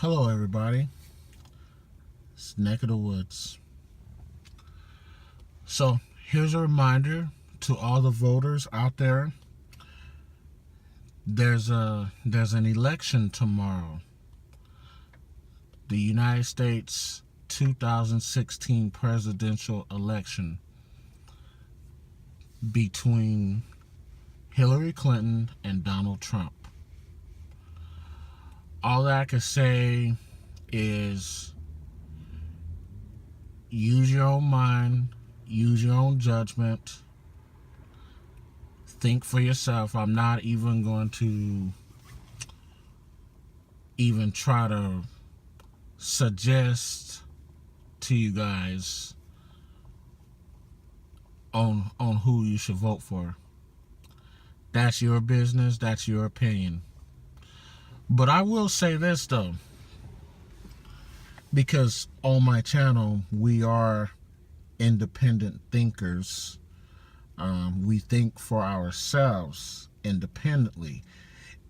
Hello, everybody. It's Neck of the Woods. So, here's a reminder to all the voters out there. There's an election tomorrow. The United States 2016 presidential election between Hillary Clinton and Donald Trump. All I can say is use your own mind, use your own judgment, think for yourself. I'm not even going to even try to suggest to you guys on who you should vote for. That's your business, that's your opinion. But I will say this though, because on my channel we are independent thinkers. We think for ourselves independently.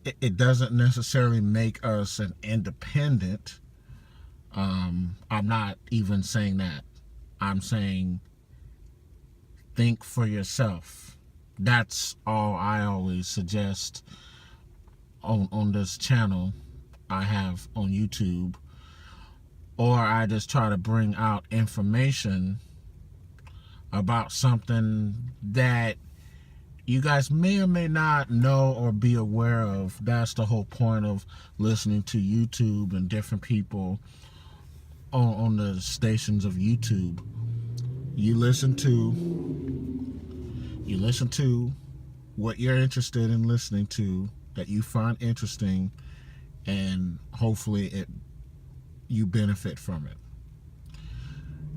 It doesn't necessarily make us an independent. I'm not even saying that. I'm saying think for yourself. That's all I always suggest on this channel I have on YouTube. Or I just try to bring out information about something that you guys may or may not know or be aware of. That's the whole point of listening to YouTube and different people on the stations of YouTube. You listen to what you're interested in listening to, that you find interesting, and hopefully you benefit from it.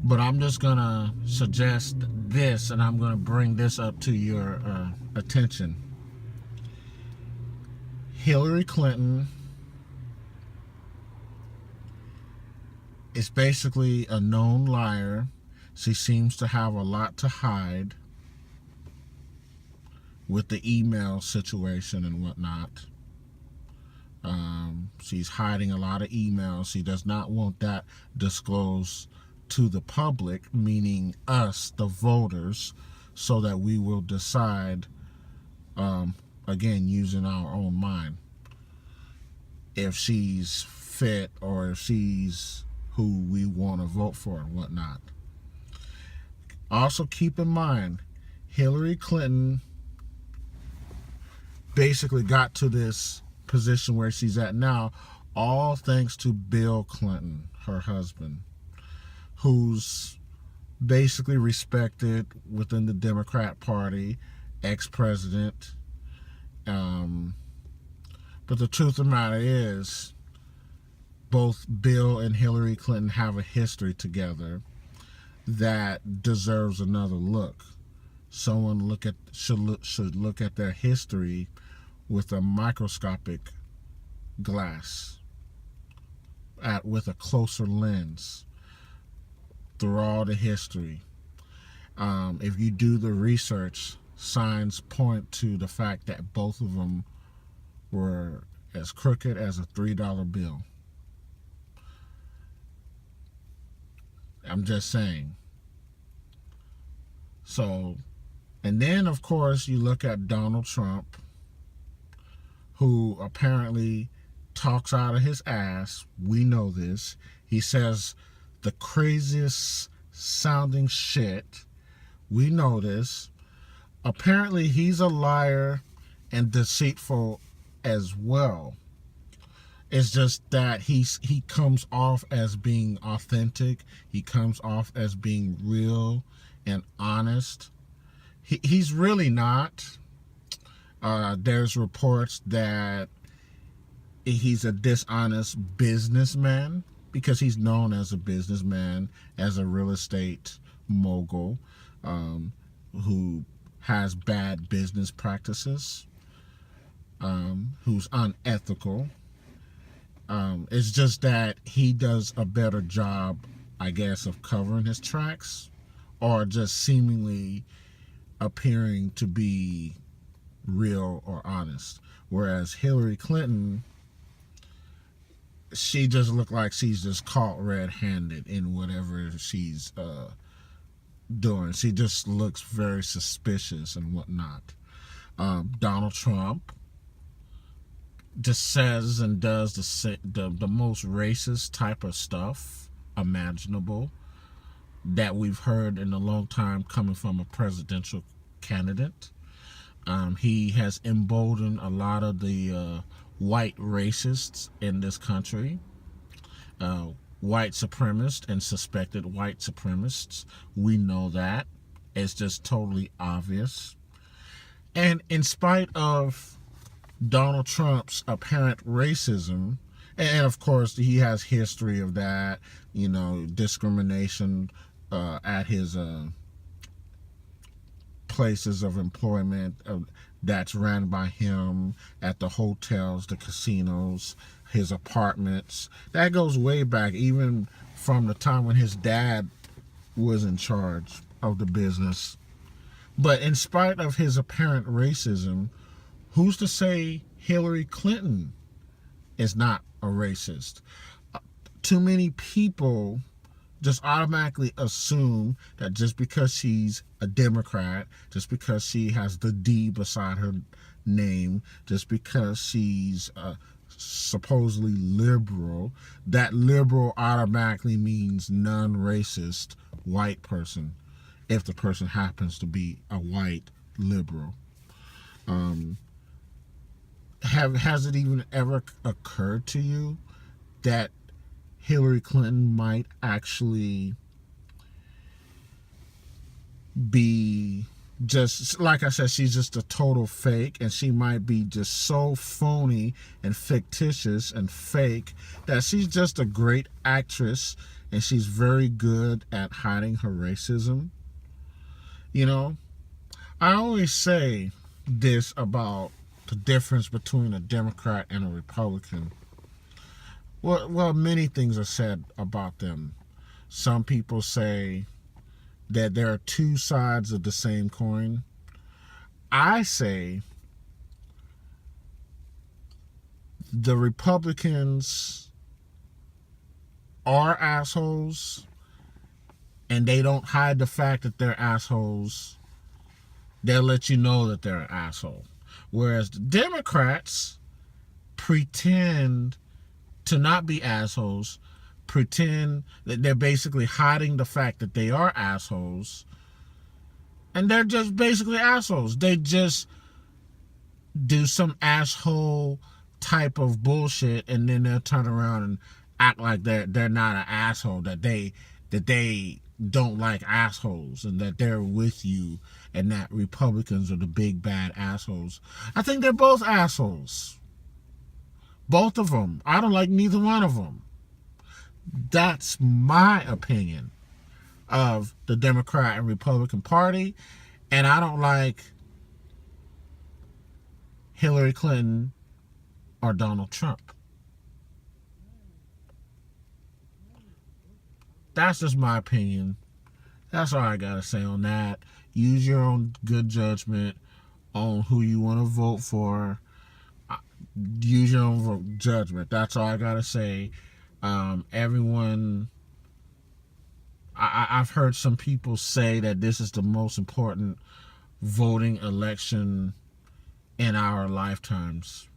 But I'm just gonna suggest this, and I'm gonna bring this up to your attention. Hillary Clinton is basically a known liar. She seems to have a lot to hide with the email situation and whatnot. She's hiding a lot of emails. She does not want that disclosed to the public, meaning us, the voters, so that we will decide, again, using our own mind, if she's fit or if she's who we want to vote for and whatnot. Also keep in mind, Hillary Clinton basically got to this position where she's at now, all thanks to Bill Clinton, her husband, who's basically respected within the Democrat Party, ex-president. But the truth of the matter is, both Bill and Hillary Clinton have a history together that deserves another look. Someone should look at their history with a microscopic glass, with a closer lens, through all the history. If you do the research, signs point to the fact that both of them were as crooked as a $3 bill. I'm just saying. So, and then of course you look at Donald Trump, who apparently talks out of his ass. We know this. He says the craziest sounding shit. We know this. Apparently he's a liar and deceitful as well. It's just that he comes off as being authentic. He comes off as being real and honest. He's really not. There's reports that he's a dishonest businessman, because he's known as a businessman, as a real estate mogul, who has bad business practices, who's unethical. It's just that he does a better job, I guess, of covering his tracks, or just seemingly appearing to be real or honest. Whereas Hillary Clinton she just looked like she's just caught red-handed in whatever she's doing. She just looks very suspicious and whatnot. Donald Trump just says and does the most racist type of stuff imaginable that we've heard in a long time coming from a presidential candidate. He has emboldened a lot of the white racists in this country, white supremacists and suspected white supremacists. We know that. It's just totally obvious. And in spite of Donald Trump's apparent racism, and of course he has history of that, discrimination at his places of employment that's ran by him, at the hotels, the casinos, his apartments. That goes way back, even from the time when his dad was in charge of the business. But in spite of his apparent racism, who's to say Hillary Clinton is not a racist? Too many people just automatically assume that just because she's a Democrat, just because she has the D beside her name, just because she's supposedly liberal, that liberal automatically means non-racist white person, if the person happens to be a white liberal. Has it even ever occurred to you that Hillary Clinton might actually be just, like I said, she's just a total fake, and she might be just so phony and fictitious and fake that she's just a great actress and she's very good at hiding her racism? I always say this about the difference between a Democrat and a Republican. Well, many things are said about them. Some people say that there are two sides of the same coin. I say the Republicans are assholes, and they don't hide the fact that they're assholes. They'll let you know that they're an asshole. Whereas the Democrats pretend to not be assholes, pretend that they're basically hiding the fact that they are assholes, and they're just basically assholes. They just do some asshole type of bullshit, and then they'll turn around and act like they're not an asshole, that they don't like assholes, and that they're with you, and that Republicans are the big bad assholes. I think they're both assholes. Both of them. I don't like neither one of them. That's my opinion of the Democrat and Republican Party. And I don't like Hillary Clinton or Donald Trump. That's just my opinion. That's all I gotta say on that. Use your own good judgment on who you want to vote for. Use your own judgment. That's all I gotta say. Everyone, I've heard some people say that this is the most important voting election in our lifetimes.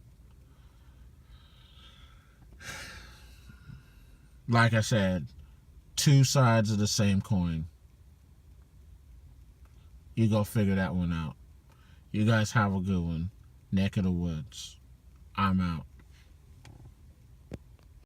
Like I said, two sides of the same coin. You go figure that one out. You guys have a good one. Neck of the woods. I'm out.